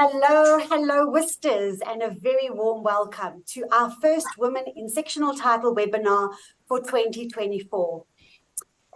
Hello, hello, Wisters, and a very warm welcome to our first Women in Sectional Title webinar for 2024.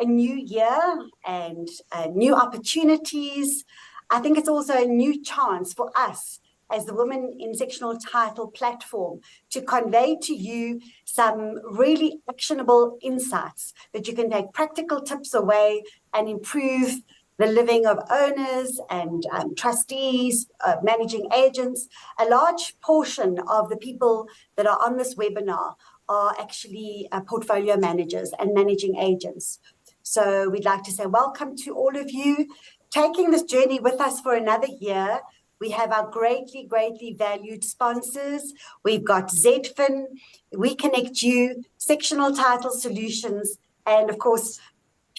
A new year and new opportunities. I think it's also a new chance for us as the Women in Sectional Title platform to convey to you some really actionable insights that you can take practical tips away and improve the living of owners and trustees, managing agents. A large portion of the people that are on this webinar are actually portfolio managers and managing agents. So we'd like to say welcome to all of you taking this journey with us for another year. We have our greatly, greatly valued sponsors. We've got ZFIN, We Connect You, Sectional Title Solutions, and of course,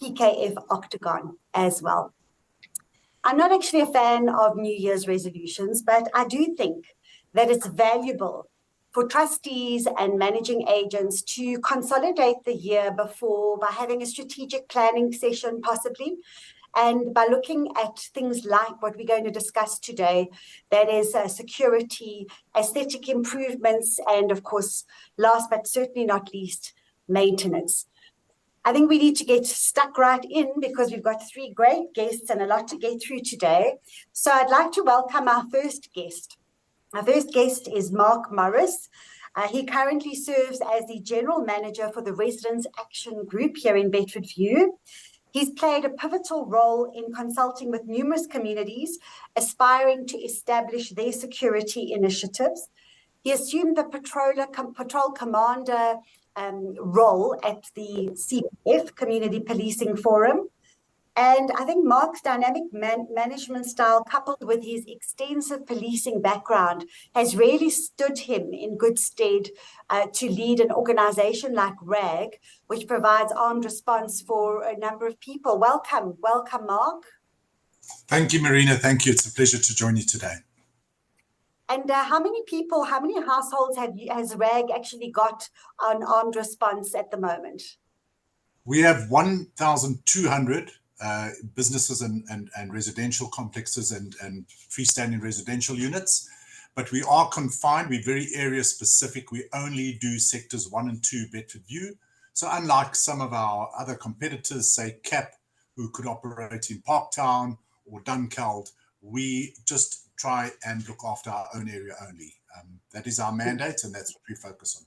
PKF Octagon as well. I'm not actually a fan of New Year's resolutions, but I do think that it's valuable for trustees and managing agents to consolidate the year before by having a strategic planning session possibly, and by looking at things like what we're going to discuss today, that is security, aesthetic improvements, and of course, last but certainly not least, maintenance. I think we need to get stuck right in because we've got three great guests and a lot to get through today. So I'd like to welcome our first guest. Our first guest is Mark Morris. He currently serves as the General Manager for the Residents Action Group here in Bedfordview. He's played a pivotal role in consulting with numerous communities aspiring to establish their security initiatives. He assumed the patrol commander role at the CPF, Community Policing Forum. And I think Mark's dynamic management style, coupled with his extensive policing background, has really stood him in good stead to lead an organization like RAG, which provides armed response for a number of people. Welcome, Mark. Thank you, Marina. Thank you. It's a pleasure to join you today. And how many households has RAG actually got on armed response at the moment? We have 1,200 businesses and residential complexes and freestanding residential units, but we are confined. We're very area specific. We only do sectors 1 and 2 Bedfordview. So unlike some of our other competitors, say CAP, who could operate in Parktown or Dunkeld, we just try and look after our own area only. That is our mandate, and that's what we focus on.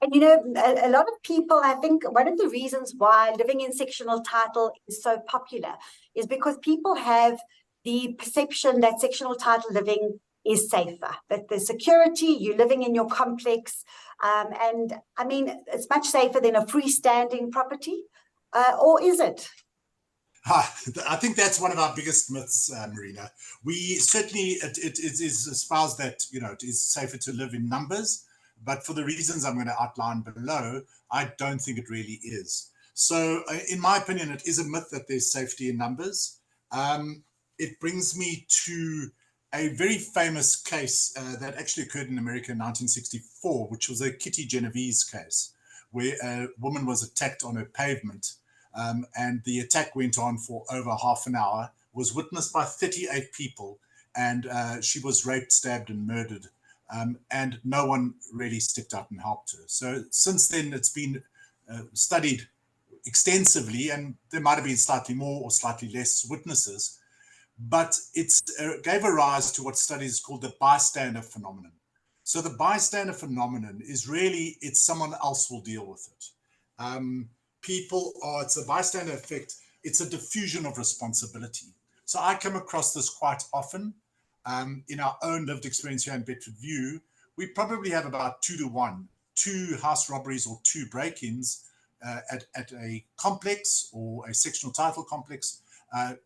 And you know, a lot of people, I think one of the reasons why living in sectional title is so popular is because people have the perception that sectional title living is safer, that the security, you're living in your complex, and I mean, it's much safer than a freestanding property, or is it? I think that's one of our biggest myths, Marina. We certainly, it is espoused that, you know, it is safer to live in numbers, but for the reasons I'm going to outline below, I don't think it really is. So in my opinion, it is a myth that there's safety in numbers. It brings me to a very famous case that actually occurred in America in 1964, which was a Kitty Genovese case, where a woman was attacked on her pavement. And the attack went on for over half an hour, was witnessed by 38 people, and she was raped, stabbed, and murdered. And no one really stepped up and helped her. So since then, it's been studied extensively, and there might have been slightly more or slightly less witnesses, but it gave a rise to what studies called the bystander phenomenon. So the bystander phenomenon is really, it's someone else will deal with it. It's a bystander effect. It's a diffusion of responsibility. So I come across this quite often in our own lived experience here in Bedfordview. We probably have about 2 to 1, 2 house robberies or 2 break-ins at a complex or a sectional title complex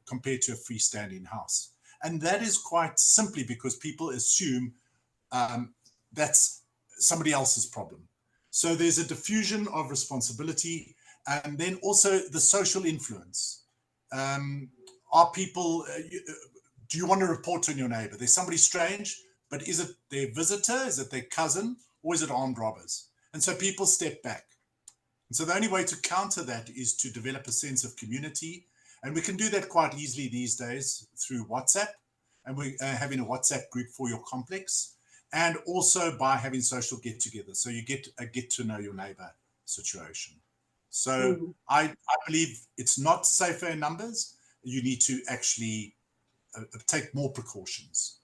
compared to a freestanding house. And that is quite simply because people assume that's somebody else's problem. So there's a diffusion of responsibility. And then also the social influence. Are people, do you want to report on your neighbor? There's somebody strange, but is it their visitor? Is it their cousin? Or is it armed robbers? And so people step back. And so the only way to counter that is to develop a sense of community. And we can do that quite easily these days through WhatsApp. and we're having a WhatsApp group for your complex, and also by having social get-together. So you get a get to know your neighbor situation. So I believe it's not safer in numbers. You need to actually take more precautions.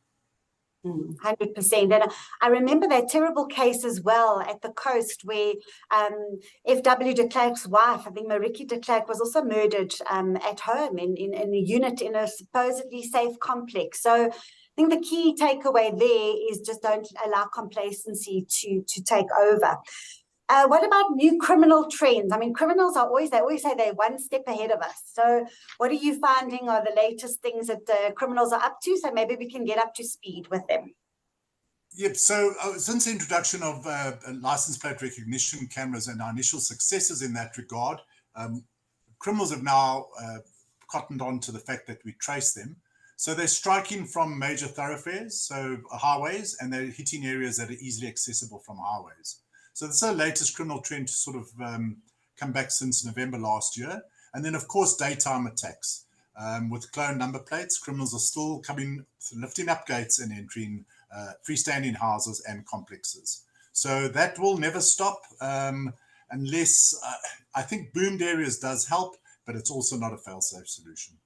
100%. And I remember that terrible case as well at the coast where F.W. de Klerk's wife, I think Marieke de Klerk, was also murdered at home in a unit in a supposedly safe complex. So I think the key takeaway there is just don't allow complacency to take over. What about new criminal trends? I mean, criminals they always say they're one step ahead of us. So what are you finding are the latest things that criminals are up to? So maybe we can get up to speed with them. Yep. So since the introduction of license plate recognition cameras and our initial successes in that regard, criminals have now cottoned on to the fact that we trace them. So they're striking from major thoroughfares, so highways, and they're hitting areas that are easily accessible from highways. So this is the latest criminal trend to sort of come back since November last year. And then, of course, daytime attacks. With cloned number plates, criminals are still lifting up gates and entering freestanding houses and complexes. So that will never stop unless, I think boomed areas does help, but it's also not a fail-safe solution.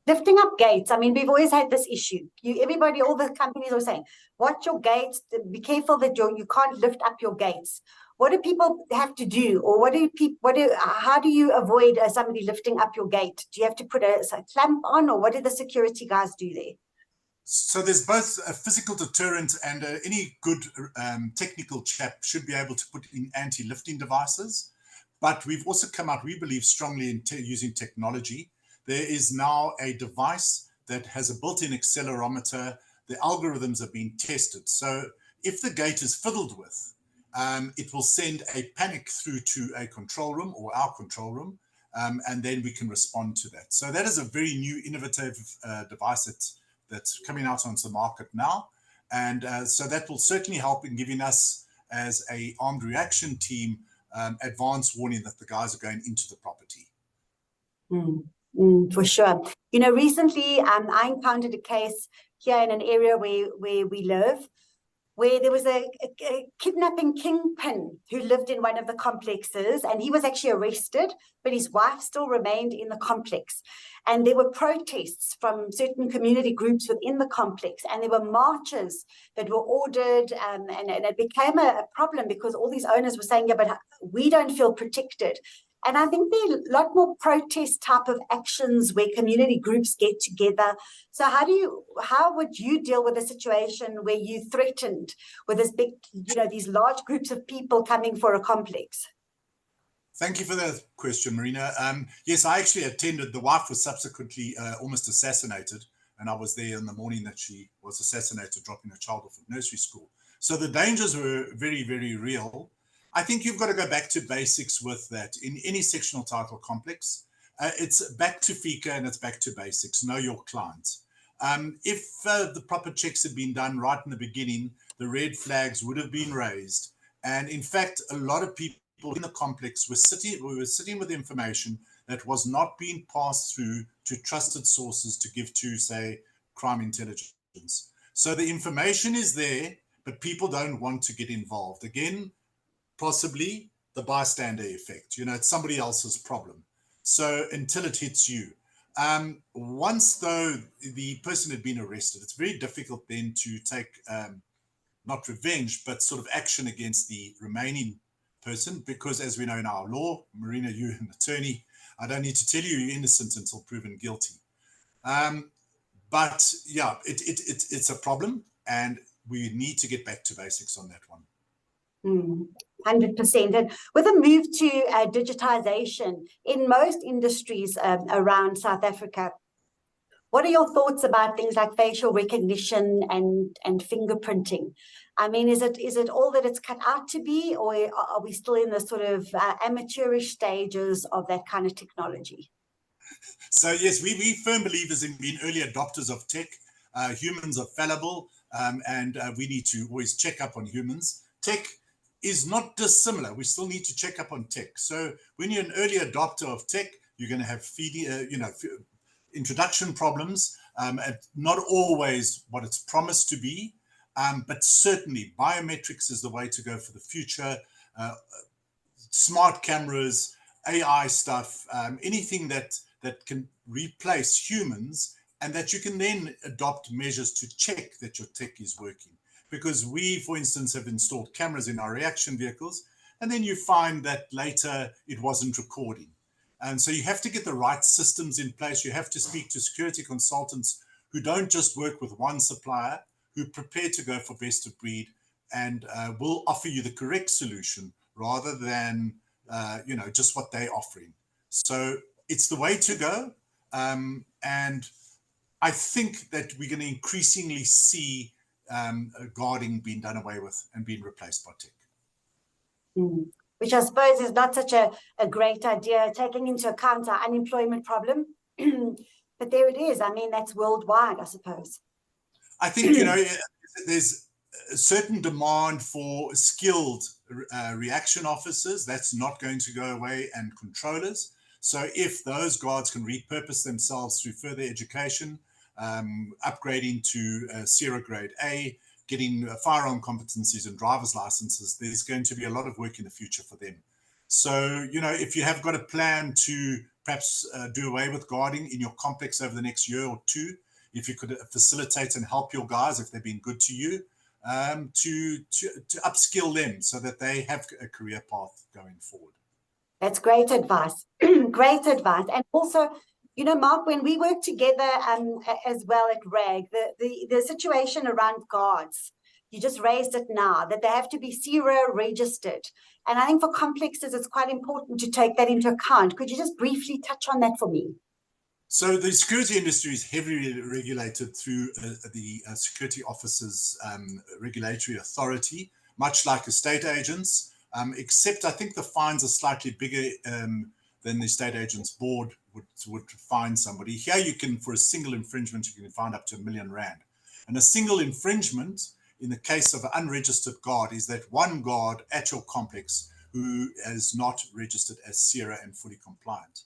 Lifting up gates. I mean, we've always had this issue. Everybody, all the companies are saying, watch your gates, be careful that you can't lift up your gates. What do people have to do? Or how do you avoid somebody lifting up your gate? Do you have to put a clamp on, or what do the security guys do there? So there's both a physical deterrent, and any good technical chap should be able to put in anti-lifting devices. But we've also come out, we believe strongly in using technology. There is now a device that has a built-in accelerometer. The algorithms have been tested. So if the gate is fiddled with, it will send a panic through to a control room or our control room, and then we can respond to that. So that is a very new, innovative device that's coming out onto the market now. And so that will certainly help in giving us, as a armed reaction team, advance warning that the guys are going into the property. For sure. You know, recently I encountered a case here in an area where we live, where there was a kidnapping kingpin who lived in one of the complexes, and he was actually arrested, but his wife still remained in the complex. And there were protests from certain community groups within the complex, and there were marches that were ordered, and it became a problem because all these owners were saying, yeah, but we don't feel protected. And I think there are a lot more protest type of actions where community groups get together. So how would you deal with a situation where you threatened with this big, these large groups of people coming for a complex? Thank you for that question, Marina. Yes, I actually attended. The wife was subsequently almost assassinated, and I was there in the morning that she was assassinated, dropping her child off at nursery school. So the dangers were very, very real. I think you've got to go back to basics with that. In any sectional title complex, it's back to FICA and it's back to basics. Know your client. If the proper checks had been done right in the beginning, the red flags would have been raised. And in fact, a lot of people in the complex were sitting with information that was not being passed through to trusted sources to give to, say, crime intelligence. So the information is there, but people don't want to get involved. Again, possibly the bystander effect. It's somebody else's problem. So until it hits you. Once, though, the person had been arrested, it's very difficult then to take, not revenge, but sort of action against the remaining person, because as we know in our law, Marina, you're an attorney, I don't need to tell you you're innocent until proven guilty. But yeah, it's a problem, and we need to get back to basics on that one. 100%. And with a move to digitization in most industries around South Africa, what are your thoughts about things like facial recognition and fingerprinting? I mean, is it all that it's cut out to be, or are we still in the sort of amateurish stages of that kind of technology? So yes, we firm believers in being early adopters of tech. Humans are fallible, and we need to always check up on humans. Tech is not dissimilar. We still need to check up on tech. So when you're an early adopter of tech, you're going to have introduction problems, and not always what it's promised to be, but certainly biometrics is the way to go for the future. Smart cameras, AI stuff, anything that can replace humans, and that you can then adopt measures to check that your tech is working. Because we, for instance, have installed cameras in our reaction vehicles, and then you find that later it wasn't recording. And so you have to get the right systems in place. You have to speak to security consultants who don't just work with one supplier, who are prepared to go for best of breed and will offer you the correct solution rather than just what they're offering. So it's the way to go. And I think that we're going to increasingly see guarding being done away with and being replaced by tech. Which I suppose is not such a great idea, taking into account our unemployment problem. But there it is. I mean, that's worldwide, I suppose. I think, there's a certain demand for skilled reaction officers. That's not going to go away, and controllers. So if those guards can repurpose themselves through further education, upgrading to Sierra Grade A, getting firearm competencies and driver's licenses, there's going to be a lot of work in the future for them. So, if you have got a plan to perhaps do away with guarding in your complex over the next year or two, if you could facilitate and help your guys, if they've been good to you, to upskill them so that they have a career path going forward. That's great advice. Great advice. And also, Mark, when we work together as well at RAG, the situation around guards, you just raised it now, that they have to be CIRA registered. And I think for complexes, it's quite important to take that into account. Could you just briefly touch on that for me? So the security industry is heavily regulated through the Security Officers Regulatory Authority, much like estate agents, except I think the fines are slightly bigger than the estate agents board would fine somebody. Here you can, for a single infringement, you can find up to R1 million. And a single infringement, in the case of an unregistered guard, is that one guard at your complex who is not registered as CIRA and fully compliant.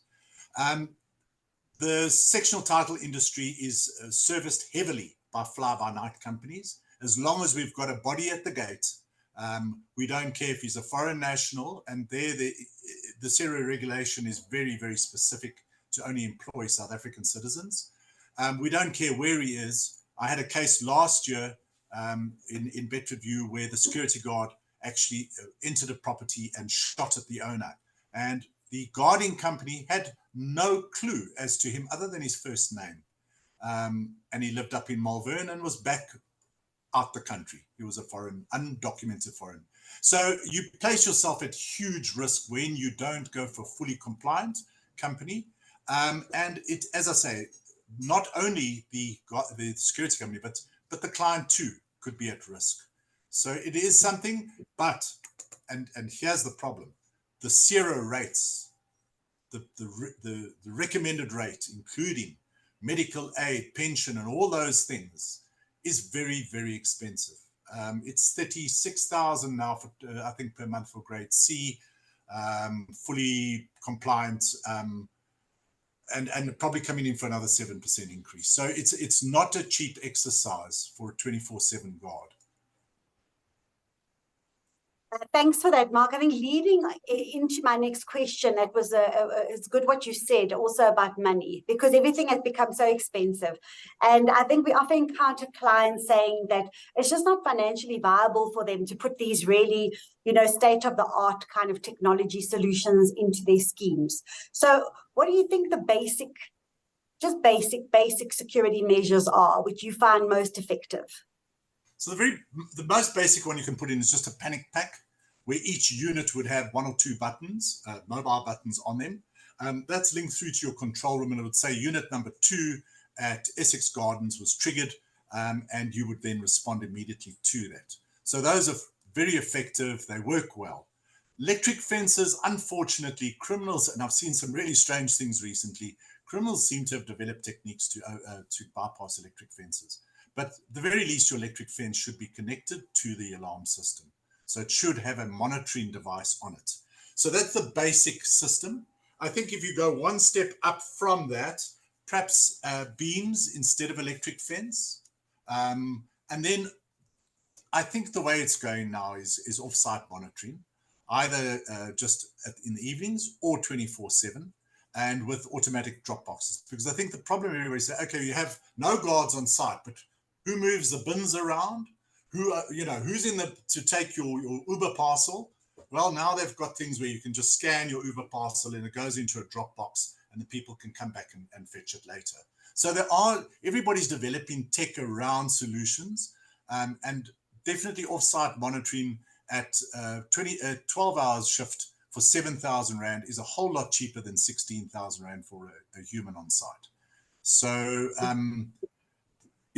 The sectional title industry is serviced heavily by fly-by-night companies. As long as we've got a body at the gate, we don't care if he's a foreign national, and there the CIRA regulation is very, very specific to only employ South African citizens. We don't care where he is. I had a case last year in Bedfordview where the security guard actually entered a property and shot at the owner. And the guarding company had no clue as to him other than his first name. And he lived up in Malvern and was back out the country. He was a foreign, undocumented foreign. So you place yourself at huge risk when you don't go for a fully compliant company. And it, as I say, not only the security company, but the client too could be at risk. So it is something, but, and here's the problem. The CIRA rates, the recommended rate, including medical aid, pension, and all those things, is very, very expensive. It's 36,000 now for I think per month for grade C, fully compliant, and probably coming in for another 7% increase. So it's not a cheap exercise for a 24/7 guard. Thanks for that, Mark. I think leading into my next question, that was it's good what you said also about money, because everything has become so expensive. And I think we often encounter clients saying that it's just not financially viable for them to put these really, state-of-the-art kind of technology solutions into their schemes. So what do you think the basic security measures are, which you find most effective? So the most basic one you can put in is just a panic pack, where each unit would have 1 or 2 buttons, mobile buttons on them. That's linked through to your control room, and it would say unit number 2 at Essex Gardens was triggered, and you would then respond immediately to that. So those are very effective. They work well. Electric fences, unfortunately, criminals, and I've seen some really strange things recently, criminals seem to have developed techniques to bypass electric fences. But at the very least, your electric fence should be connected to the alarm system. So it should have a monitoring device on it. So that's the basic system. I think if you go one step up from that, perhaps beams instead of electric fence. And then I think the way it's going now is off-site monitoring, either just in the evenings or 24/7, and with automatic drop boxes. Because I think the problem everybody say, okay, you have no guards on site, but who moves the bins around? Who who's in to take your Uber parcel? Well, now they've got things where you can just scan your Uber parcel and it goes into a drop box, and the people can come back and fetch it later. So everybody's developing tech around solutions, and definitely off-site monitoring at 12 hours shift for 7,000 Rand is a whole lot cheaper than 16,000 Rand for a human on site. So,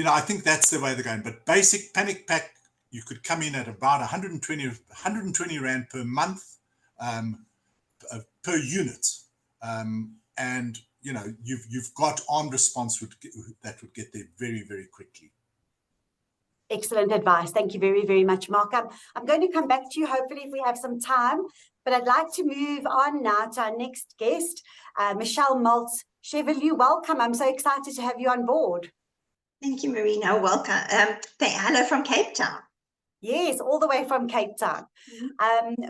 I think that's the way they're going. But basic panic pack, you could come in at about 120 Rand per month per unit. And, you've got armed response that would get there very, very quickly. Excellent advice. Thank you very, very much, Mark. I'm going to come back to you, hopefully, if we have some time, but I'd like to move on now to our next guest, Michelle Maltz-Chevalier. Welcome. I'm so excited to have you on board. Thank you, Marina. Welcome. Hello from Cape Town. Yes, all the way from Cape Town.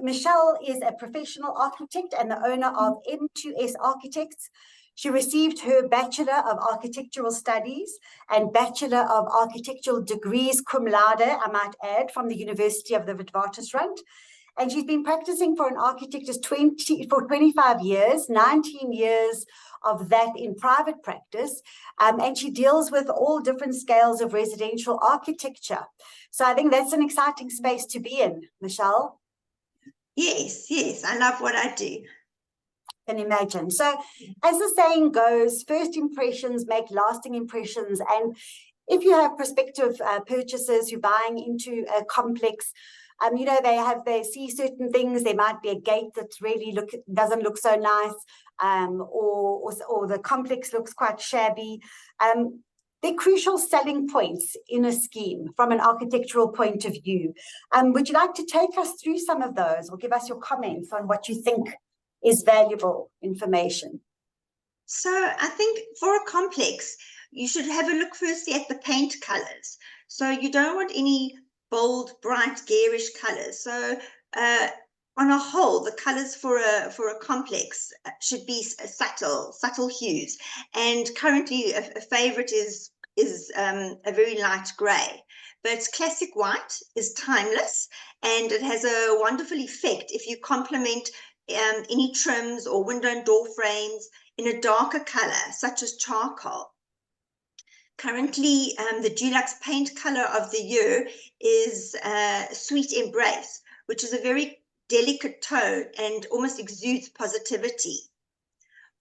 Michelle is a professional architect and the owner of M2S Architects. She received her Bachelor of Architectural Studies and Bachelor of Architectural degrees cum laude, I might add, from the University of the Witwatersrand. And she's been practicing for an architect for 25 years, 19 years of that in private practice. And she deals with all different scales of residential architecture. So I think that's an exciting space to be in, Michelle. Yes, I love what I do. Can imagine. So as the saying goes, first impressions make lasting impressions. And if you have prospective purchasers who are buying into a complex, they see certain things. There might be a gate that really doesn't look so nice, or the complex looks quite shabby. They're crucial selling points in a scheme from an architectural point of view. Would you like to take us through some of those or give us your comments on what you think is valuable information? So I think for a complex, you should have a look firstly at the paint colors. So you don't want any bold, bright, garish colors. So on a whole, the colors for a complex should be subtle hues. And currently, a favorite is a very light gray. But classic white is timeless, and it has a wonderful effect if you complement any trims or window and door frames in a darker color, such as charcoal. Currently, the Dulux paint color of the year is Sweet Embrace, which is a very delicate tone and almost exudes positivity.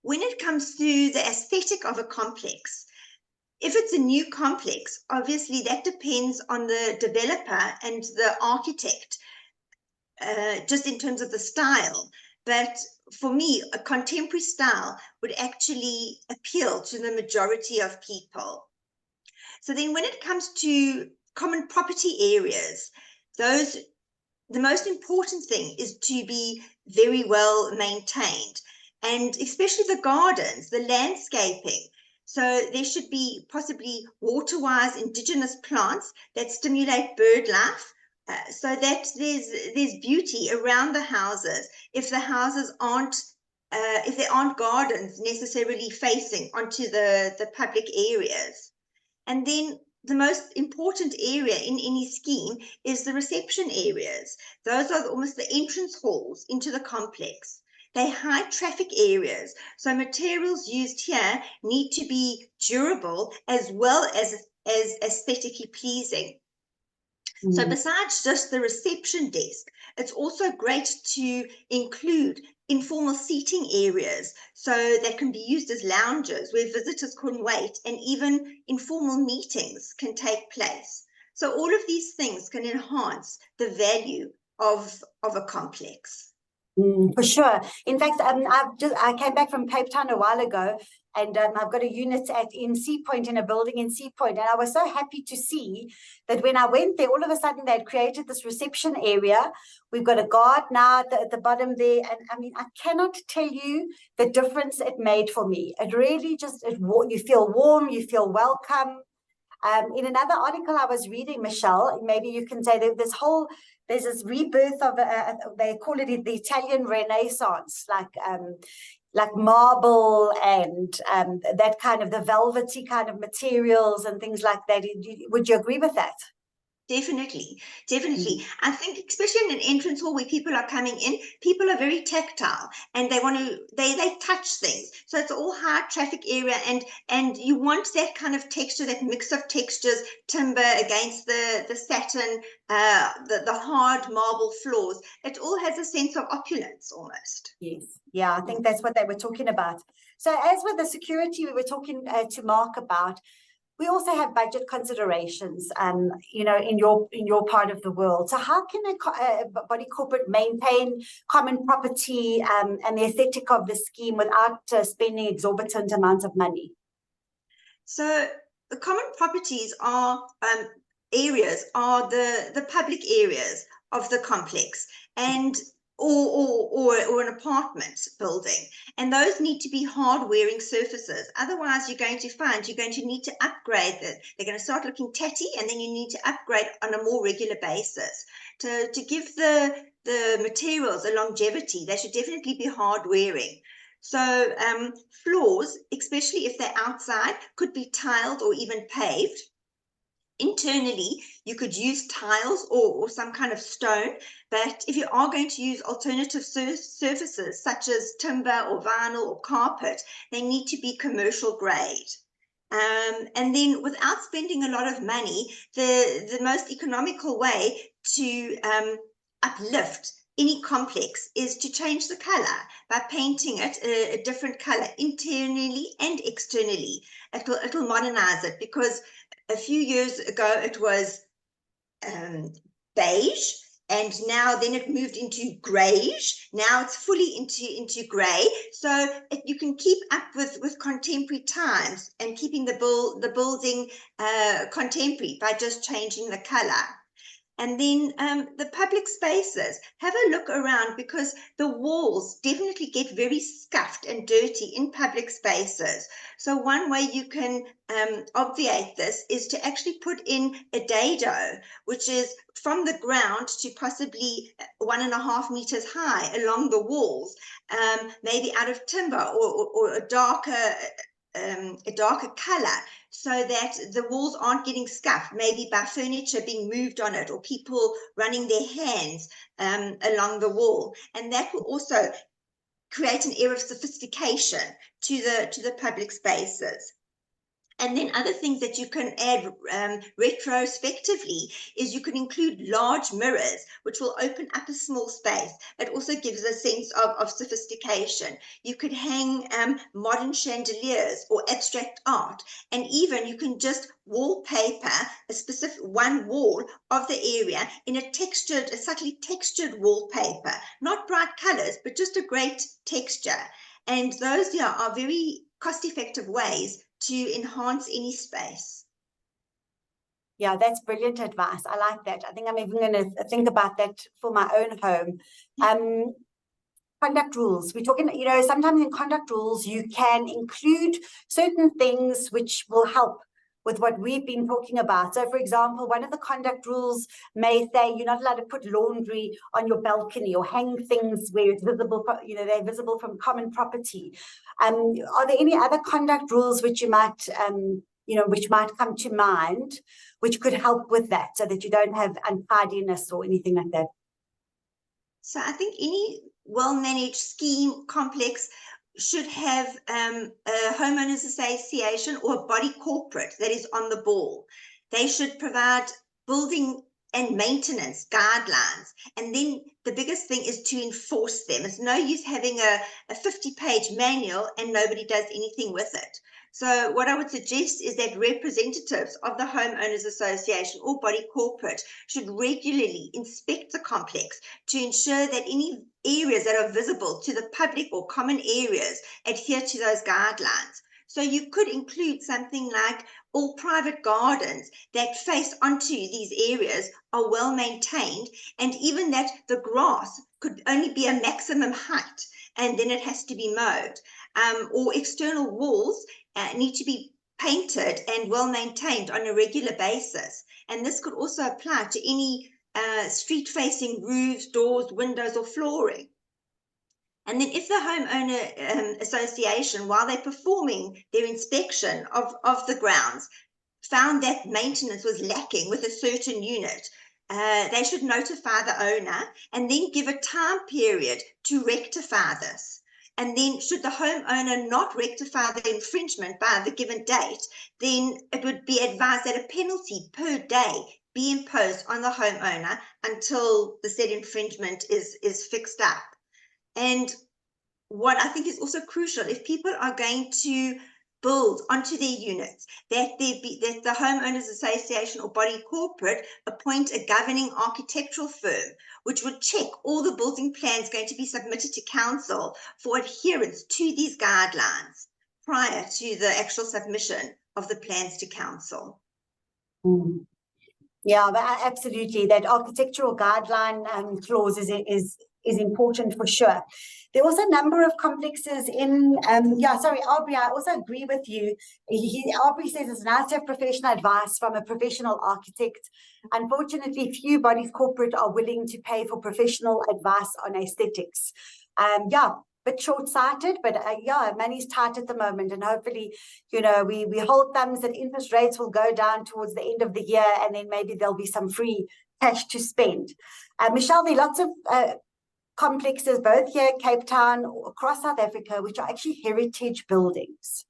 When it comes to the aesthetic of a complex, if it's a new complex, obviously that depends on the developer and the architect, just in terms of the style. But for me, a contemporary style would actually appeal to the majority of people. So then when it comes to common property areas, the most important thing is to be very well maintained, and especially the gardens, the landscaping. So there should be possibly water-wise indigenous plants that stimulate bird life, so that there's beauty around the houses. If the houses if there aren't gardens necessarily facing onto the public areas. And then the most important area in any scheme is the reception areas. Those are almost the entrance halls into the complex. They're high traffic areas, so materials used here need to be durable as well as aesthetically pleasing. So besides just the reception desk, it's also great to include informal seating areas, so that can be used as lounges where visitors can wait, and even informal meetings can take place. So all of these things can enhance the value of a complex. For sure. In fact, I came back from Cape Town a while ago, and I've got a unit in Sea Point, in a building in Sea Point, and I was so happy to see that when I went there, all of a sudden they had created this reception area. We've got a guard now at the bottom there, and I mean, I cannot tell you the difference it made for me. It really just, you feel warm, you feel welcome. In another article I was reading, Michelle, maybe you can say that there's this rebirth of, they call it the Italian Renaissance, like marble and that kind of, the velvety kind of materials and things like that. Would you agree with that? Definitely, definitely. I think especially in an entrance hall where people are coming in, people are very tactile and they want to, they touch things. So it's all high traffic area, and you want that kind of texture, that mix of textures, timber against the satin, the hard marble floors. It all has a sense of opulence almost. Yes, yeah, I think that's what they were talking about. So as with the security we were talking to Mark about, we also have budget considerations, you know, in your part of the world. So how can a body corporate maintain common property and the aesthetic of the scheme without spending exorbitant amounts of money? So the common properties are areas, are the public areas of the complex, and or an apartment building, and those need to be hard wearing surfaces. Otherwise, you're going to need to upgrade them. They're going to start looking tatty, and then you need to upgrade on a more regular basis to give the materials a longevity. They should definitely be hard wearing. So floors, especially if they're outside, could be tiled or even paved. Internally, you could use tiles or some kind of stone, but if you are going to use alternative surfaces such as timber or vinyl or carpet, they need to be commercial grade. And then without spending a lot of money, the most economical way to uplift any complex is to change the color by painting it a different color internally and externally. It'll modernize it, because a few years ago it was beige, and now then it moved into grayish. Now it's fully into gray. So you can keep up with contemporary times and keeping the building contemporary by just changing the color. And then the public spaces, have a look around, because the walls definitely get very scuffed and dirty in public spaces. So one way you can obviate this is to actually put in a dado, which is from the ground to possibly 1.5 meters high along the walls, maybe out of timber or a darker color, so that the walls aren't getting scuffed, maybe by furniture being moved on it or people running their hands along the wall. And that will also create an air of sophistication to the public spaces. And then other things that you can add retrospectively is you can include large mirrors, which will open up a small space. It also gives a sense of sophistication. You could hang modern chandeliers or abstract art, and even you can just wallpaper a specific one wall of the area in a subtly textured wallpaper, not bright colors, but just a great texture. And those are very cost-effective ways to enhance any space. Yeah, that's brilliant advice. I like that. I think I'm even going to think about that for my own home. Conduct rules. We're talking, you know, sometimes in conduct rules, you can include certain things which will help with what we've been talking about. So, for example, one of the conduct rules may say you're not allowed to put laundry on your balcony or hang things where it's visible, you know, they're visible from common property. Are there any other conduct rules which you might, you know, which might come to mind, which could help with that, so that you don't have untidiness or anything like that? So I think any well-managed scheme complex should have a homeowners association or a body corporate that is on the ball. They should provide building and maintenance guidelines, and then the biggest thing is to enforce them. It's no use having a 50-page manual and nobody does anything with it. So what I would suggest is that representatives of the homeowners association or body corporate should regularly inspect the complex to ensure that any areas that are visible to the public or common areas adhere to those guidelines. So you could include something like all private gardens that face onto these areas are well maintained, and even that the grass could only be a maximum height and then it has to be mowed, or external walls need to be painted and well maintained on a regular basis. And this could also apply to any street facing roofs, doors, windows, or flooring. And then if the homeowner association, while they're performing their inspection of the grounds, found that maintenance was lacking with a certain unit, they should notify the owner and then give a time period to rectify this. And then should the homeowner not rectify the infringement by the given date, then it would be advised that a penalty per day be imposed on the homeowner until the said infringement is fixed up. And what I think is also crucial, if people are going to build onto their units, that the homeowners association or body corporate appoint a governing architectural firm, which would check all the building plans going to be submitted to council for adherence to these guidelines prior to the actual submission of the plans to council. Mm. Yeah, absolutely. That architectural guideline clause is important for sure. There are also a number of complexes in, Aubrey, I also agree with you. Aubrey says it's nice to have professional advice from a professional architect. Unfortunately, few bodies corporate are willing to pay for professional advice on aesthetics. Bit short-sighted, but money's tight at the moment, and hopefully, we hold thumbs that interest rates will go down towards the end of the year, and then maybe there'll be some free cash to spend. Michelle, there are lots of complexes, both here in Cape Town, across South Africa, which are actually heritage buildings.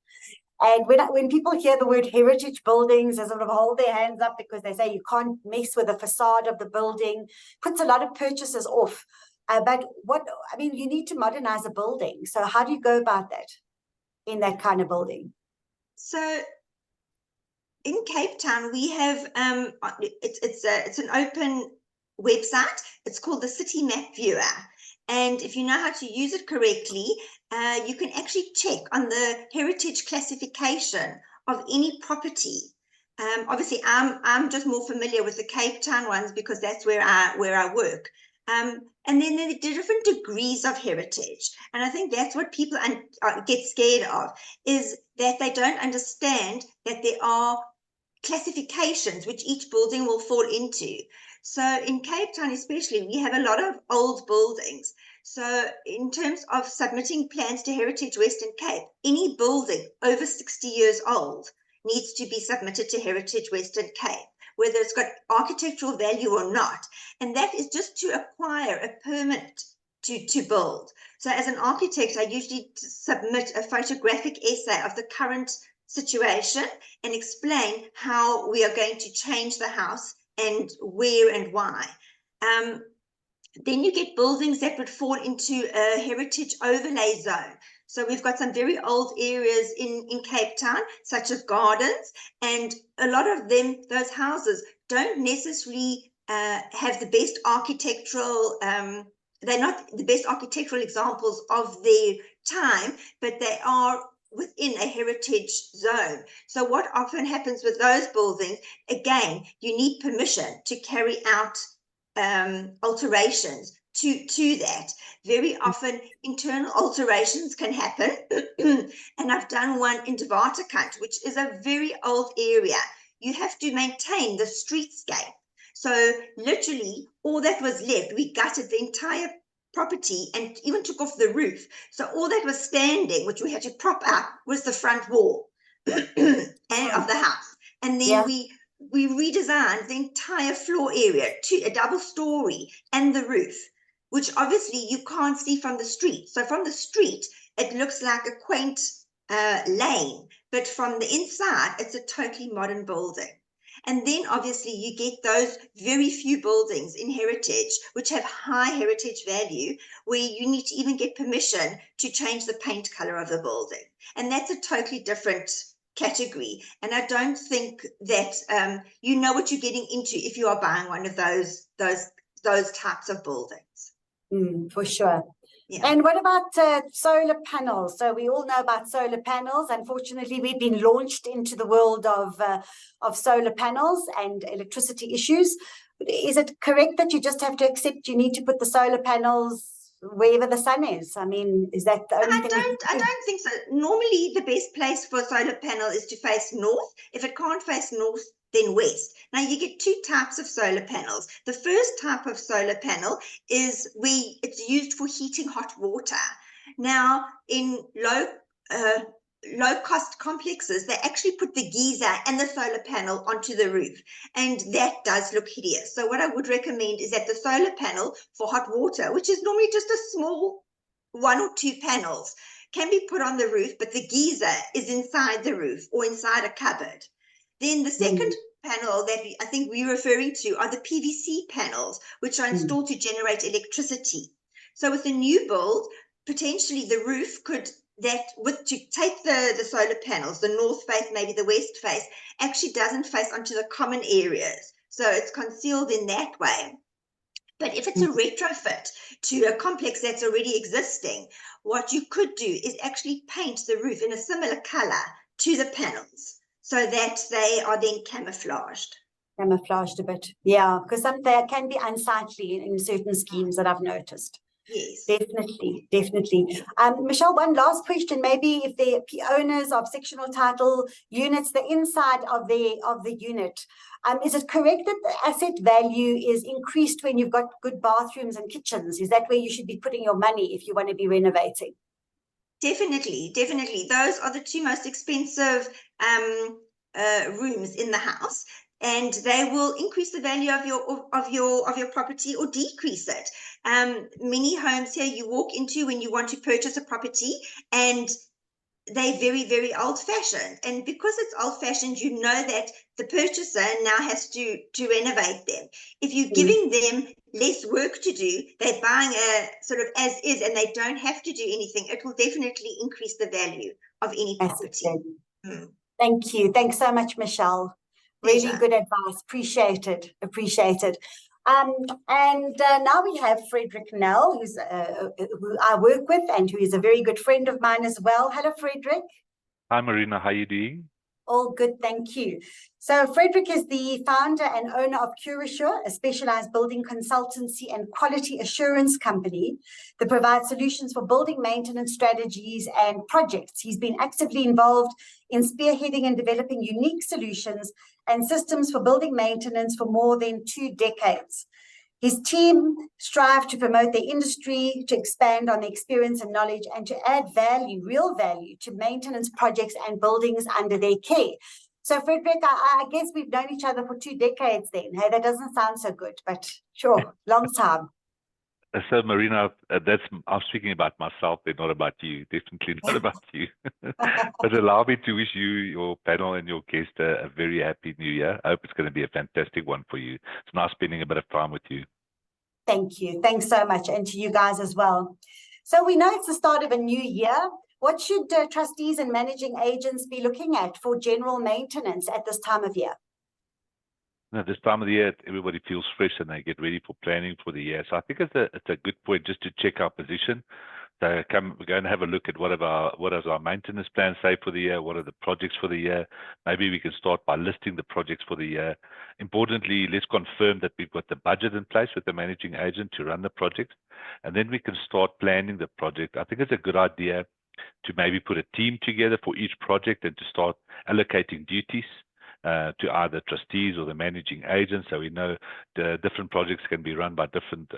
And when people hear the word heritage buildings, they sort of hold their hands up because they say you can't mess with the facade of the building, puts a lot of purchasers off. But you need to modernize a building. So how do you go about that in that kind of building? So in Cape Town, we have, it's an open website. It's called the City Map Viewer. And if you know how to use it correctly, you can actually check on the heritage classification of any property. Obviously, I'm just more familiar with the Cape Town ones because that's where I work. And then there are different degrees of heritage. And I think that's what people get scared of, is that they don't understand that there are classifications which each building will fall into. So in Cape Town especially, we have a lot of old buildings. So in terms of submitting plans to Heritage Western Cape, any building over 60 years old needs to be submitted to Heritage Western Cape, whether it's got architectural value or not. And that is just to acquire a permit to build. So as an architect, I usually submit a photographic essay of the current situation and explain how we are going to change the house and where and why. Then you get buildings that would fall into a heritage overlay zone. So we've got some very old areas in Cape Town, such as gardens, and a lot of them, those houses, don't necessarily have the best architectural, they're not the best architectural examples of their time, but they are within a heritage zone. So what often happens with those buildings, again, you need permission to carry out alterations to that. Very often internal alterations can happen. And I've done one in De Waterkant, which is a very old area. You have to maintain the streetscape. So literally all that was left, we gutted the entire property and even took off the roof. So all that was standing, which we had to prop up, was the front wall and of the house. And then we redesigned the entire floor area to a double story and the roof, which obviously you can't see from the street. So from the street, it looks like a quaint lane, but from the inside, it's a totally modern building. And then obviously you get those very few buildings in heritage, which have high heritage value, where you need to even get permission to change the paint color of the building. And that's a totally different category. And I don't think that you know what you're getting into if you are buying one of those types of buildings. For sure. Yeah. And what about solar panels? So we all know about solar panels. Unfortunately, we've been launched into the world of solar panels and electricity issues. Is it correct that you just have to accept you need to put the solar panels wherever the sun is? I mean, is that the only thing? I don't think so. Normally, the best place for a solar panel is to face north. If it can't face north, then west. Now, you get two types of solar panels. The first type of solar panel is it's used for heating hot water. Now, in low cost complexes, they actually put the geyser and the solar panel onto the roof, and that does look hideous. So what I would recommend is that the solar panel for hot water, which is normally just a small 1 or 2 panels, can be put on the roof, but the geyser is inside the roof or inside a cupboard. Then the second panel that I think we're referring to are the PVC panels, which are installed to generate electricity. So with a new build, potentially the roof to take the solar panels, the north face, maybe the west face, actually doesn't face onto the common areas. So it's concealed in that way. But if it's a retrofit to a complex that's already existing, what you could do is actually paint the roof in a similar color to the panels so that they are then camouflaged. Camouflaged a bit. Yeah, because they can be unsightly in certain schemes that I've noticed. Yes. Definitely. Michelle, one last question. Maybe if the owners of sectional title units, the inside of the unit, is it correct that the asset value is increased when you've got good bathrooms and kitchens? Is that where you should be putting your money if you want to be renovating? Definitely. Those are the two most expensive rooms in the house, and they will increase the value of your property or decrease it. Many homes here you walk into when you want to purchase a property, and they're very, very old-fashioned. And because it's old-fashioned, you know that the purchaser now has to renovate them. If you're giving them less work to do, they're buying a sort of as is, and they don't have to do anything, it will definitely increase the value of any property. Thank you. Thanks so much, Michelle. Really good advice. Appreciate it. And now we have Frederick Nell, who I work with and who is a very good friend of mine as well. Hello, Frederick. Hi, Marina. How are you doing? All good, thank you. So Frederick is the founder and owner of Curasure, a specialized building consultancy and quality assurance company that provides solutions for building maintenance strategies and projects. He's been actively involved in spearheading and developing unique solutions and systems for building maintenance for more than 2 decades. His team strive to promote their industry, to expand on the experience and knowledge, and to add value, real value, to maintenance projects and buildings under their care. So, Frederick, I guess we've known each other for 2 decades then. Hey, that doesn't sound so good, but sure, long time. So, Marina, I'm speaking about myself, but not about you. Definitely not about you. But allow me to wish you, your panel, and your guest a very happy New Year. I hope it's going to be a fantastic one for you. It's nice spending a bit of time with you. Thank you. Thanks so much. And to you guys as well. So we know it's the start of a new year. What should trustees and managing agents be looking at for general maintenance at this time of year? This time of the year, everybody feels fresh and they get ready for planning for the year. So I think it's a good point just to check our position. So we're going to have a look at what does our maintenance plan say for the year? What are the projects for the year? Maybe we can start by listing the projects for the year. Importantly, let's confirm that we've got the budget in place with the managing agent to run the project. And then we can start planning the project. I think it's a good idea to maybe put a team together for each project and to start allocating duties to either trustees or the managing agent, so we know the different projects can be run by different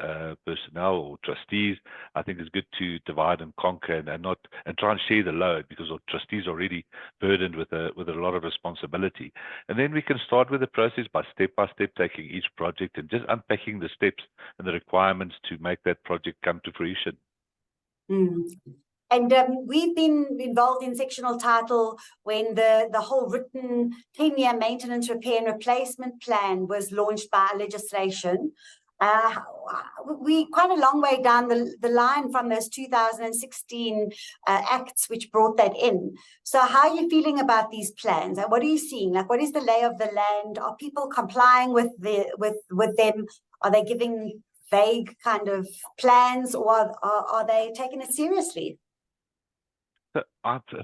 personnel or trustees. I think it's good to divide and conquer and try and share the load, because our trustees are already burdened with a lot of responsibility. And then we can start with the process by step taking each project and just unpacking the steps and the requirements to make that project come to fruition. And we've been involved in sectional title when the whole written 10-year maintenance, repair and replacement plan was launched by our legislation. We quite a long way down the line from those 2016 acts which brought that in. So how are you feeling about these plans? What are you seeing? Like, what is the lay of the land? Are people complying with them? Are they giving vague kind of plans, or are they taking it seriously? So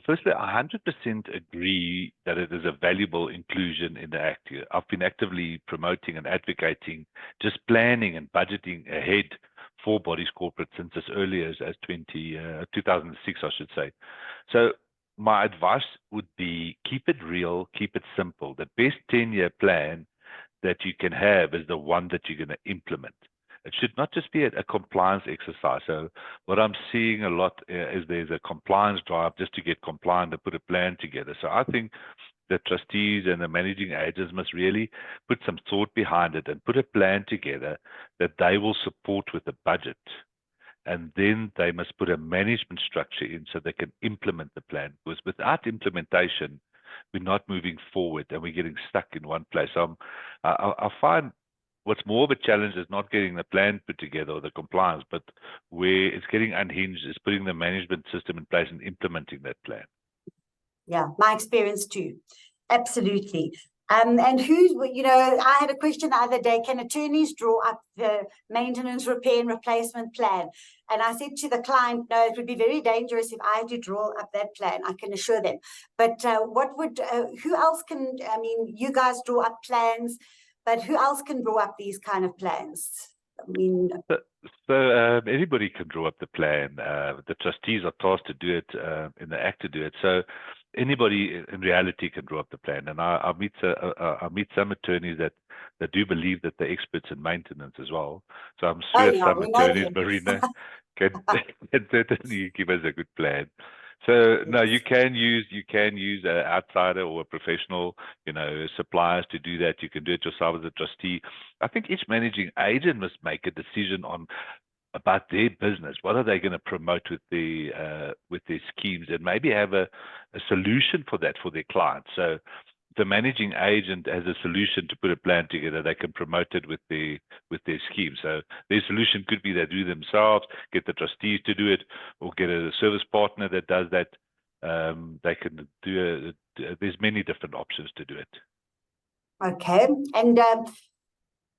firstly, I 100% agree that it is a valuable inclusion in the Act. I've been actively promoting and advocating just planning and budgeting ahead for bodies corporate since as early as 2006, I should say. So my advice would be keep it real, keep it simple. The best 10-year plan that you can have is the one that you're going to implement. It should not just be a compliance exercise. So what I'm seeing a lot is there's a compliance drive just to get compliant and put a plan together. So I think the trustees and the managing agents must really put some thought behind it and put a plan together that they will support with the budget. And then they must put a management structure in so they can implement the plan. Because without implementation, we're not moving forward and we're getting stuck in one place. I find what's more of a challenge is not getting the plan put together or the compliance, but where it's getting unhinged is putting the management system in place and implementing that plan. Yeah, my experience too. Absolutely. And I had a question the other day, can attorneys draw up the maintenance, repair and replacement plan? And I said to the client, no, it would be very dangerous if I had to draw up that plan, I can assure them. But who else can, you guys draw up plans, but who else can draw up these kind of plans? So anybody can draw up the plan. The trustees are tasked to do it, in the Act to do it. So anybody in reality can draw up the plan. And I meet some attorneys that do believe that they're experts in maintenance as well. So I'm sure some attorneys, Marina, can certainly give us a good plan. So no, you can use an outsider or a professional, suppliers to do that. You can do it yourself as a trustee. I think each managing agent must make a decision about their business. What are they going to promote with their schemes, and maybe have a solution for that for their clients. So the managing agent has a solution to put a plan together. They can promote it with their scheme. So their solution could be they do themselves, get the trustees to do it, or get a service partner that does that. They can do there's many different options to do it. Okay, and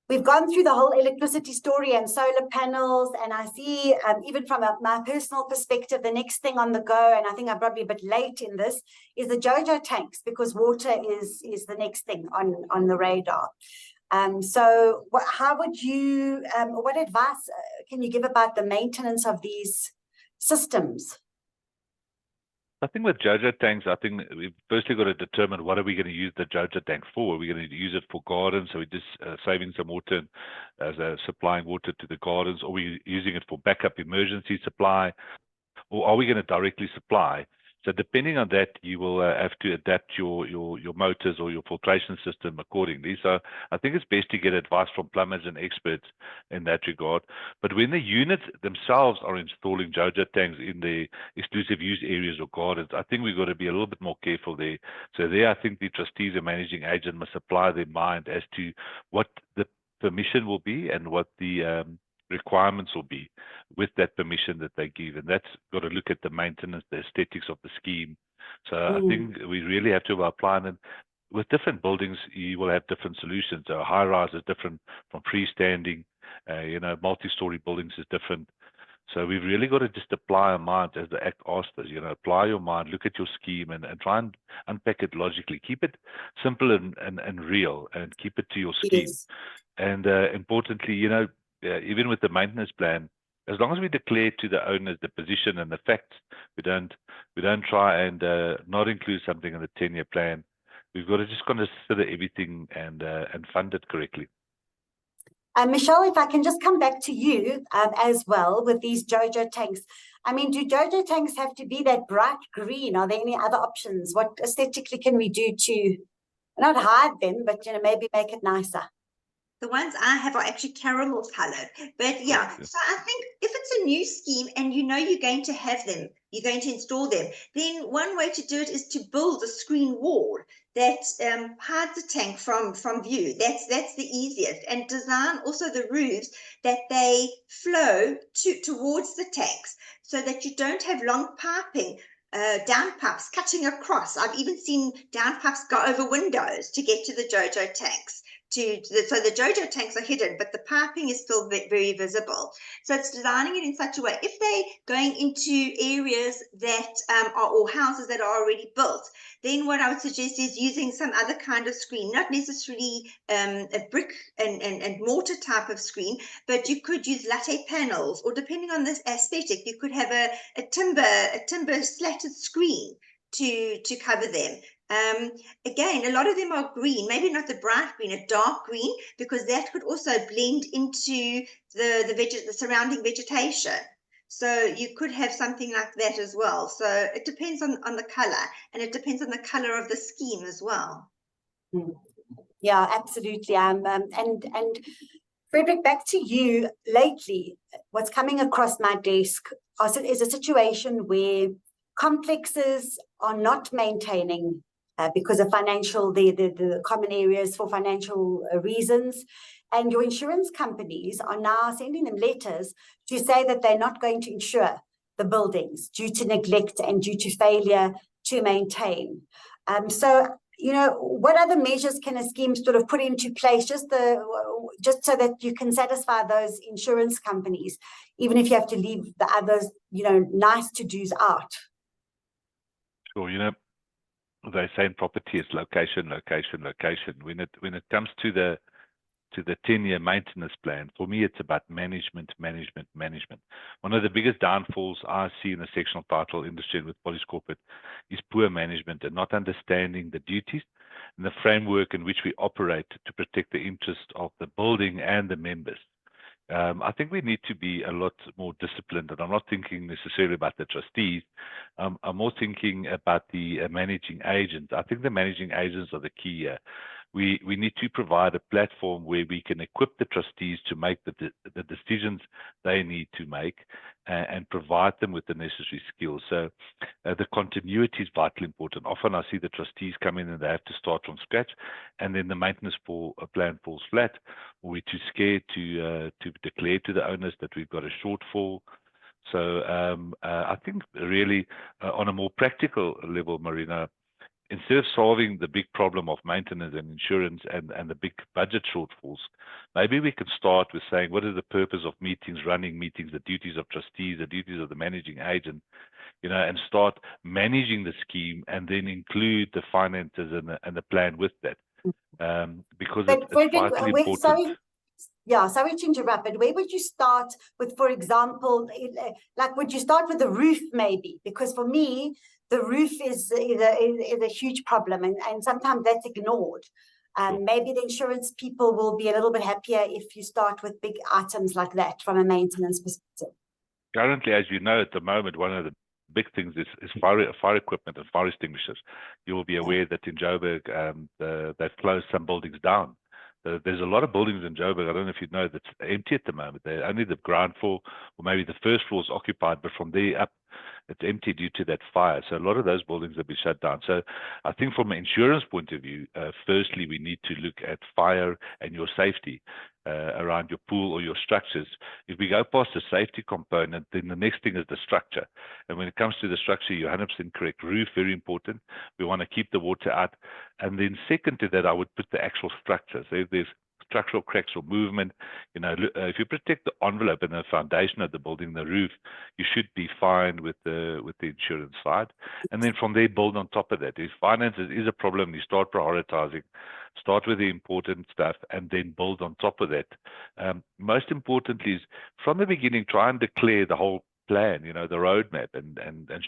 we've gone through the whole electricity story and solar panels, and I see, even from my personal perspective, the next thing on the go, and I think I'm probably a bit late in this, is the JoJo tanks, because water is the next thing on the radar. So what advice can you give about the maintenance of these systems? I think with JoJo tanks, I think we've firstly got to determine what are we going to use the JoJo tank for. Are we going to use it for gardens, so we're just saving some water as supplying water to the gardens, or are we using it for backup emergency supply, or are we going to directly supply? So depending on that, you will have to adapt your motors or your filtration system accordingly. So I think it's best to get advice from plumbers and experts in that regard. But when the units themselves are installing JoJo tanks in the exclusive use areas or gardens, I think we've got to be a little bit more careful there. So there, I think the trustees and managing agent must apply their mind as to what the permission will be and what the requirements will be with that permission that they give, and that's got to look at the maintenance, the aesthetics of the scheme. So I think we really have to apply, and with different buildings you will have different solutions. So high rise is different from freestanding, multi-story buildings is different. So we've really got to just apply our minds as the Act asks us, apply your mind, look at your scheme and try and unpack it logically. Keep it simple and real, and keep it to your scheme. Yes. And importantly, even with the maintenance plan, as long as we declare to the owners the position and the facts, we don't try and not include something in the 10-year plan. We've got to just consider everything and fund it correctly. Michelle, if I can just come back to you as well with these JoJo tanks. Do JoJo tanks have to be that bright green? Are there any other options? What aesthetically can we do to not hide them, but maybe make it nicer? The ones I have are actually caramel colored, but yeah. So I think if it's a new scheme and you're going to have them, you're going to install them, then one way to do it is to build a screen wall that hides the tank from view. That's the easiest, and design also the roofs that they flow towards the tanks, so that you don't have long piping. Downpipes cutting across. I've even seen downpipes go over windows to get to the JoJo tanks. so the JoJo tanks are hidden, but the piping is still very visible. So it's designing it in such a way, if they're going into areas that or houses that are already built, then what I would suggest is using some other kind of screen, not necessarily a brick and mortar type of screen, but you could use latte panels, or depending on this aesthetic, you could have a timber slatted screen to cover them. Again, a lot of them are green, maybe not the bright green, a dark green, because that could also blend into the surrounding vegetation. So you could have something like that as well. So it depends on the color, and it depends on the color of the scheme as well. Yeah, absolutely. And Frederick, back to you. Lately, what's coming across my desk is a situation where complexes are not maintaining because of the common areas for financial reasons. And your insurance companies are now sending them letters to say that they're not going to insure the buildings due to neglect and due to failure to maintain. So, you know, what other measures can a scheme sort of put into place just so that you can satisfy those insurance companies, even if you have to leave the others, you know, nice to do's out? Sure, you know, they say in property it's location, location, location. When it comes to the 10-year maintenance plan, for me it's about management. One of the biggest downfalls I see in the sectional title industry and with Polish corporate is poor management and not understanding the duties and the framework in which we operate to protect the interest of the building and the members. I think we need to be a lot more disciplined, and I'm not thinking necessarily about the trustees. I'm more thinking about the managing agents. I think the managing agents are the key here. We need to provide a platform where we can equip the trustees to make the decisions they need to make and provide them with the necessary skills. So the continuity is vitally important. Often I see the trustees come in and they have to start from scratch, and then the maintenance plan falls flat, or we're too scared to declare to the owners that we've got a shortfall. So I think really on a more practical level, Marina, instead of solving the big problem of maintenance and insurance and the big budget shortfalls, maybe we could start with saying, what is the purpose of meetings, running meetings, the duties of trustees, the duties of the managing agent, you know, and start managing the scheme and then include the finances and the plan with that. Because it's vitally important. Sorry to interrupt, but where would you start with, for example, like would you start with the roof maybe? Because for me, the roof is a huge problem, and sometimes that's ignored. Maybe the insurance people will be a little bit happier if you start with big items like that from a maintenance perspective. Currently, as you know, at the moment, one of the big things is fire equipment and fire extinguishers. You will be aware that in Joburg, they've closed some buildings down. There's a lot of buildings in Joburg, I don't know if you know, that's empty at the moment. They're only the ground floor or maybe the first floor is occupied, but from there up, it's empty due to that fire. So a lot of those buildings have been shut down. So I think from an insurance point of view, firstly, we need to look at fire and your safety around your pool or your structures. If we go past the safety component, then the next thing is the structure. And when it comes to the structure, you're 100% correct. Roof, very important. We want to keep the water out. And then second to that, I would put the actual structure. So if there's structural cracks or movement, you know, if you protect the envelope and the foundation of the building, the roof, you should be fine with the insurance side. And then from there, build on top of that. If finances is a problem, you start prioritizing, start with the important stuff, and then build on top of that. Most importantly is from the beginning, try and declare the whole plan, you know, the roadmap, and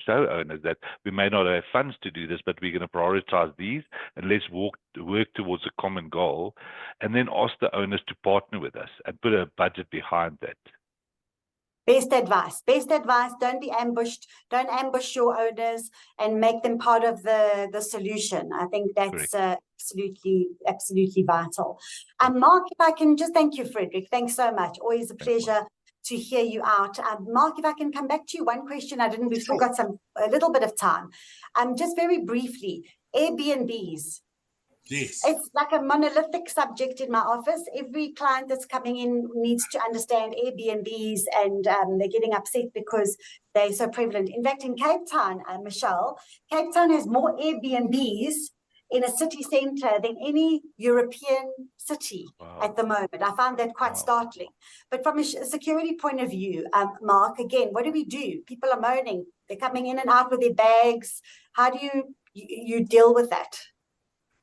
show owners that we may not have funds to do this, but we're going to prioritize these, and let's work towards a common goal, and then ask the owners to partner with us and put a budget behind that. Best advice. Don't be ambushed. Don't ambush your owners and make them part of the solution. I think that's absolutely vital. And Mark, if I can just thank you, Frederick. Thanks so much. Always a pleasure to hear you out. Mark, if I can come back to you, one question we've still got a little bit of time. Just very briefly, Airbnbs. Yes. It's like a monolithic subject in my office. Every client that's coming in needs to understand Airbnbs, and they're getting upset because they're so prevalent. In fact, in Cape Town, Michelle, Cape Town has more Airbnbs in a city centre than any European city at the moment. I found that quite startling. But from a security point of view, Mark, again, what do we do? People are moaning. They're coming in and out with their bags. How do you deal with that?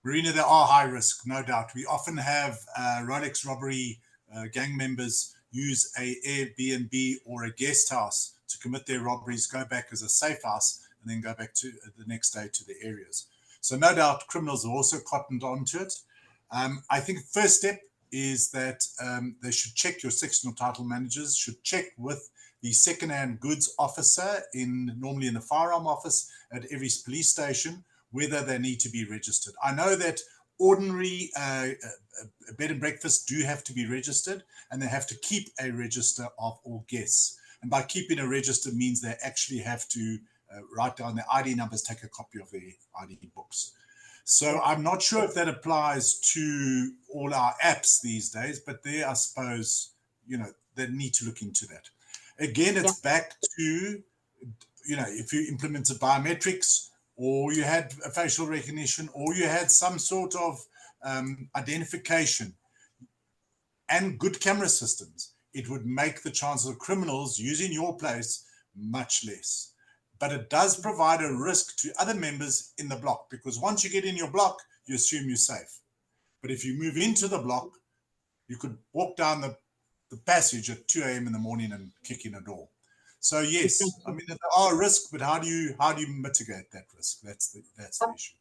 Marina, there are high risk, no doubt. We often have Rolex robbery gang members use a Airbnb or a guest house to commit their robberies, go back as a safe house, and then go back to the next day to the areas. So no doubt criminals are also cottoned onto it. I think first step is that they should check, your sectional title managers should check with the second-hand goods officer normally in the firearm office at every police station, whether they need to be registered. I know that ordinary bed and breakfasts do have to be registered, and they have to keep a register of all guests. And by keeping a register means they actually have to write down their ID numbers, take a copy of their ID books. So I'm not sure if that applies to all our apps these days, but there, I suppose, they need to look into that. Again, it's back to, if you implemented biometrics, or you had a facial recognition, or you had some sort of identification and good camera systems, it would make the chances of criminals using your place much less. But it does provide a risk to other members in the block, because once you get in your block, you assume you're safe. But if you move into the block, you could walk down the passage at 2 a.m. in the morning and kick in a door. So yes, I mean, there are risks, but how do you mitigate that risk? That's the issue.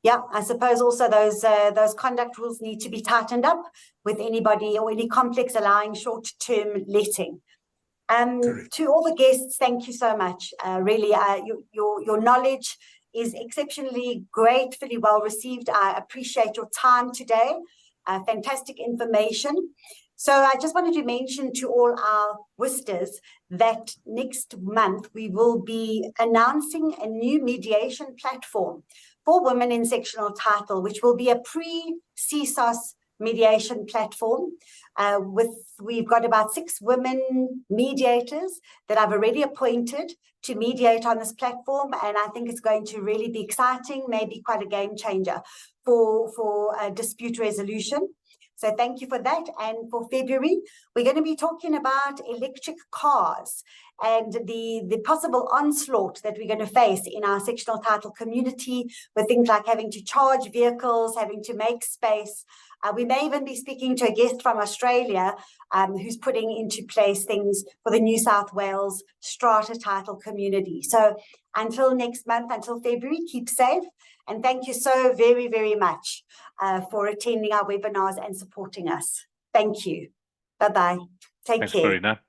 Yeah, I suppose also those conduct rules need to be tightened up with anybody or any complex allowing short-term letting. To all the guests, thank you so much. Really, your knowledge is exceptionally gratefully well received. I appreciate your time today. Fantastic information. So I just wanted to mention to all our Worcesters that next month we will be announcing a new mediation platform for women in sectional title, which will be a pre-CSOS mediation platform. We've got about 6 women mediators that I've already appointed to mediate on this platform, and I think it's going to really be exciting, maybe quite a game changer for dispute resolution. So thank you for that. And for February, we're going to be talking about electric cars and the possible onslaught that we're going to face in our sectional title community with things like having to charge vehicles, having to make space. We may even be speaking to a guest from Australia who's putting into place things for the New South Wales strata title community. So until next month, until February, keep safe. And thank you so very, very much for attending our webinars and supporting us. Thank you. Bye-bye. Take care. Thanks, Marina.